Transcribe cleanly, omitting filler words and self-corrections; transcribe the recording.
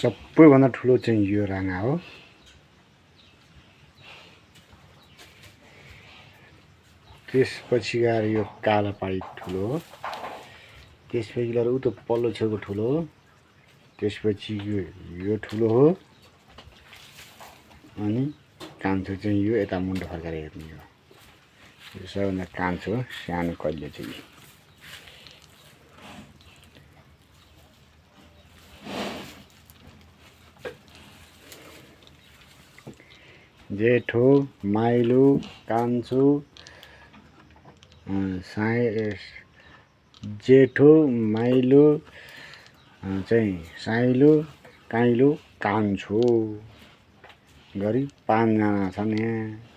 सबैभन्दा ठुलो चाहिँ यो राँगा हो। त्यसपछि गएर यो कालापाडी ठुलो हो। त्यसपछि गएर उतो पल्लो छेउको ठुलो हो। त्यसपछि यो ठुलो हो। अनि कान्छो चाहिँ यो यता मुन्टो फर्काएर हेर्ने हो। यो सबैभन्दा कान्छो सानो कहिले चाहिँ जेठो माइलो कान्छो जेठो माइलो चाहिँ साइलो काइलो कान्छो गरी 5 जना छन् यहाँ।